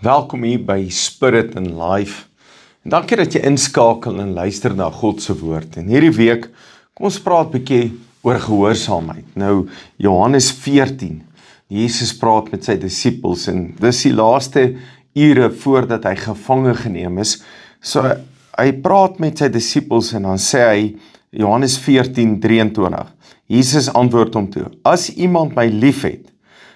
Welkom hier by Spirit and Life. En dankie dat jy inskakel en luister na God se woord. En hierdie week, kom ons praat 'n bietjie oor gehoorsaamheid. Nou, Johannes 14. Jesus praat met sy disippels en dis die laaste ure voordat hy gevange geneem is. So hy praat met sy disippels en dan sê hy Johannes 14:23. Jesus antwoord hom toe: "As iemand my liefhet,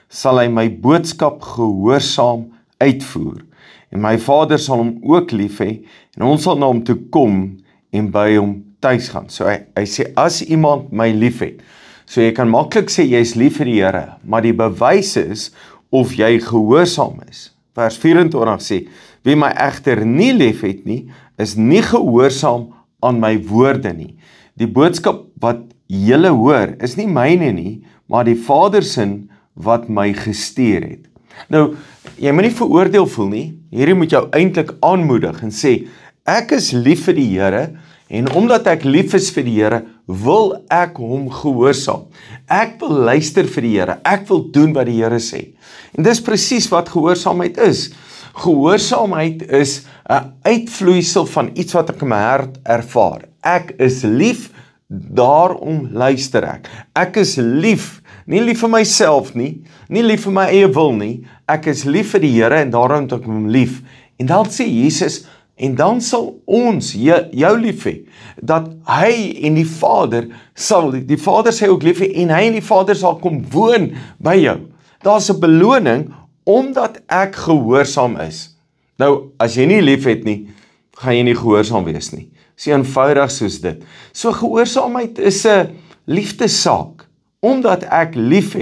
sal hy my boodskap gehoorsaam uitvoer. En my Vader sal hom ook lief hê en ons sal na hom toe kom en by hom tuis gaan." So hy sê as iemand my liefhet. So jy kan maklik sê jy is lief vir die Here, maar die bewys is of jy gehoorsaam is. Vers 24 sê: "Wie my egter nie liefhet nie, is nie gehoorsaam aan my woorde nie. Die boodskap wat julle hoor is nie myne nie, maar die Vader se wat my gestuur het." Nou, jy moet nie veroordeel voel nie. Hierdie moet jou eintlik aanmoedig en sê, ek is lief vir die Here en omdat ek lief is vir die Here, wil ek hom gehoorsaam. Ek wil luister vir die Here. Ek wil doen wat die Here sê. En dis presies wat gehoorsaamheid is. Gehoorsaamheid is 'n uitvloeisel van iets wat ek in my hart ervaar. Ek is lief, daarom luister ek. Ek is lief, nie lief vir myself nie lief vir my eie wil nie. Ek is lief vir die Here en daarom het ek hom lief. En dan sê Jesus, en dan sal ons jou lief hê, dat hy en die Vader sal ook lief hê en hy en die Vader sal kom woon by jou. Daar's 'n beloning omdat ek gehoorsaam is. Nou, as jy nie lief het nie, gaan jy nie gehoorsaam wees nie. Dis eenvoudig soos dit. So gehoorsaamheid is 'n liefdessaak. Omdat ek lief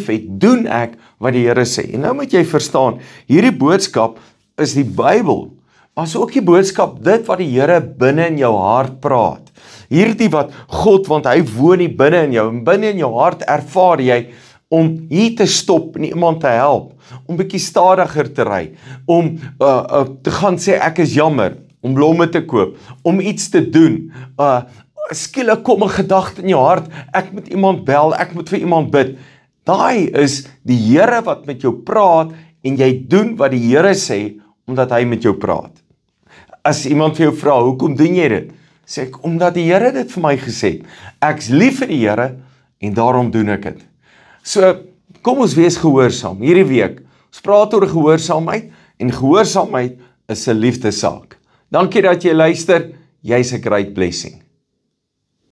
het, doen ek wat die Here sê. En nou moet jy verstaan, hierdie boodskap is die Bybel, maar is ook die boodskap dit wat die Here binne in jou hart praat. Hierdie wat God, want hy woon nie binne in jou, en binne in jou hart ervaar jy om hier te stop en iemand te help, om bietjie stadiger te ry, om te gaan sê ek is jammer, om blomme te koop, om iets te doen, skielik kom 'n gedagte in jou hart, ek moet iemand bel, ek moet vir iemand bid. Daai is die Here wat met jou praat en jy doen wat die Here sê omdat hy met jou praat. As iemand vir jou vra, hoekom doen jy dit? Sê ek, omdat die Here dit vir my gesê het. Ek's lief vir die Here en daarom doen ek dit. So, kom ons wees gehoorsaam hierdie week. Ons praat oor gehoorsaamheid en gehoorsaamheid is 'n liefdessaak. Dankie dat jy luister. Jy's 'n great blessing.